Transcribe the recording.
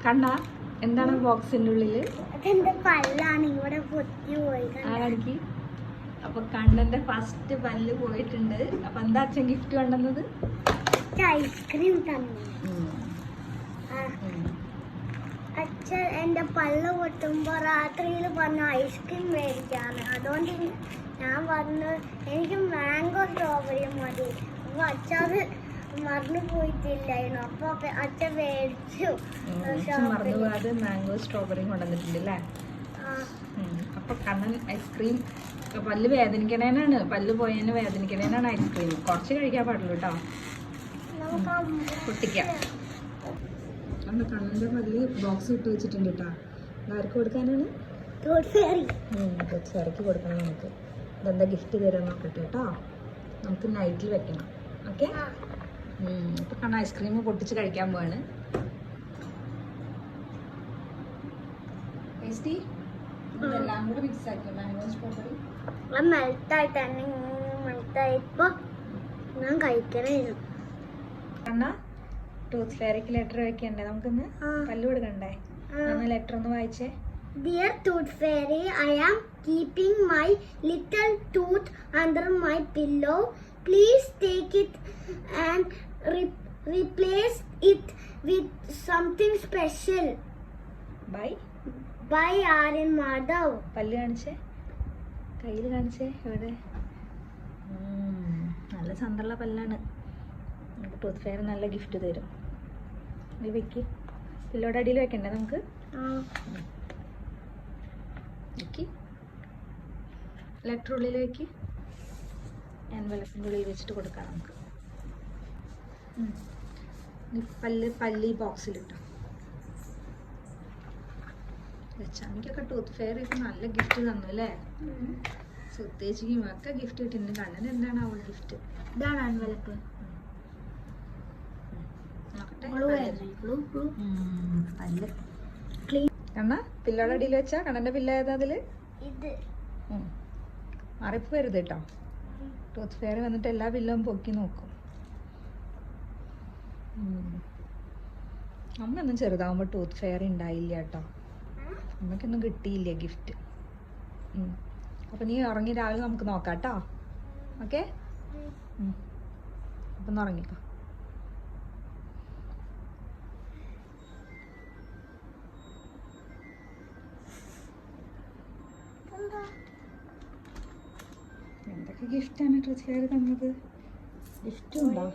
കണ്ണ എന്താണ് ബോക്സിന്റെ ഉള്ളില്? ആണെങ്കിൽ അപ്പൊ കണ്ണന്റെ ഫസ്റ്റ് പല്ല് പോയിട്ടുണ്ട്. അപ്പൊ എന്താ അച്ഛൻ ഗിഫ്റ്റ് കൊണ്ടുവന്നത്? ഐസ്ക്രീം തന്നെ. അച്ഛൻ എന്റെ പല്ല് പൊട്ടുമ്പോ രാത്രിയിൽ പറഞ്ഞ ഐസ്ക്രീം മേടിക്കാണ്. അതുകൊണ്ട് ഞാൻ പറഞ്ഞു എനിക്ക് മാംഗോ സ്ട്രോബെറി മതി. അപ്പൊ അച്ഛത് മറന്നു പോയിട്ടില്ലായിരുന്നു. അപ്പൊ അച്ഛൻ മേടിച്ചു. മറന്നുപോകാതെ മാംഗോ സ്ട്രോബെറി കൊണ്ടുവന്നിട്ടുണ്ട് അല്ലേ? അപ്പൊ കണ്ണൻ ഐസ്ക്രീം പല്ല് വേദനിക്കണേനാണ്, പല്ല് പോയതിന് വേദനിക്കണേനാണ് ഐസ്ക്രീം. കുറച്ച് കഴിക്കാൻ പാടുള്ളൂ കേട്ടോ, പൊട്ടിക്കാം. കണ്ണന്റെ പല്ല് ബോക്സ് ഇട്ട് വെച്ചിട്ടുണ്ട് കേട്ടോ. ആർക്ക് കൊടുക്കാനാണ്? ഫെയറിക്ക് കൊടുക്കണം നമുക്ക്. ഇതെന്താ ഗിഫ്റ്റ് തരാൻ നോക്കട്ടെ കേട്ടോ. നമുക്ക് നൈറ്റിൽ വെക്കണം. ഓക്കെ. അപ്പൊ കണ്ണ ഐസ്ക്രീം പൊട്ടിച്ച് കഴിക്കാൻ പോവാണ്. ടേസ്റ്റി. ഇതെല്ലാം കൂടെ മിക്സ് ആക്കി മാംഗോ സ്ട്രോബെറി മെൽട്ടായിപ്പോ ഞാൻ കഴിക്കണേനു. കണ്ണ ടൂത്ത് ഫെയറിക്ക് ലെറ്റർ വെക്കണ്ടേ? നമുക്കിന്ന് പല്ല് കൊടുക്കണ്ടേ? ലെറ്റർ ഒന്ന് വായിച്ചേ. Dear Tooth Fairy, I am keeping my little tooth under my pillow. Please take it and replace it with something special. Bye. Bye, Aryan Madhav. പല്ല് കാണിച്ചേ, കയ്യിൽ കാണിച്ചേ. എവിടെ? നല്ല ചന്തള്ള പല്ലാണ്. ടൂത്ത് ഫെയർ നല്ല ഗിഫ്റ്റ് തരും. ഇത് വെക്ക്. പില്ലോടെ അടിയിൽ വെക്കണ്ടേ നമുക്ക്? വെക്ക്. ലെറ്റർ ഉള്ളിൽ വെക്ക്. എൻവലപ്പിൻ്റെ ഉള്ളിൽ വെച്ചിട്ട് കൊടുക്കാം നമുക്ക്. പല്ല് ബോക്സിലിട്ടോ വെച്ചാൽ. എനിക്കൊക്കെ ടൂത്ത് ഫെയർ ഇപ്പൊ നല്ല ഗിഫ്റ്റ് തന്നു അല്ലേ? സുത്തേച്ചിക്കും ഒക്കെ ഗിഫ്റ്റ് കിട്ടിയിട്ടുണ്ട്. കണ്ണന് എന്താണ് അവൾ ഗിഫ്റ്റ്? ഇതാണ് എൻവലപ്പ്. കണ്ണ പില്ലോടെ അടിയിൽ വെച്ചാ കണ്ണന്റെ പില്ല ഏതാ അതില്? മറിപ്പ് വരുത് കേട്ടോ. ടൂത്ത് ഫെയർ വന്നിട്ട് എല്ലാ പില്ലും പൊക്കി നോക്കും. അമ്മയൊന്നും ചെറുതാവുമ്പോ ടൂത്ത് ഫെയർ ഉണ്ടായില്ല കേട്ടോ. അമ്മയ്ക്കൊന്നും കിട്ടിയില്ല ഗിഫ്റ്റ്. അപ്പൊ നീ ഉറങ്ങി രാവിലെ നമുക്ക് നോക്കാം കേട്ടോ. ഓക്കെ. അപ്പൊ ഒന്ന് ഉറങ്ങിക്കോ. എന്തൊക്കെ ഗിഫ്റ്റാണ് ടൂത്ത് ഫെയർ തന്നത്? ഗിഫ്റ്റ് ഉണ്ടോ?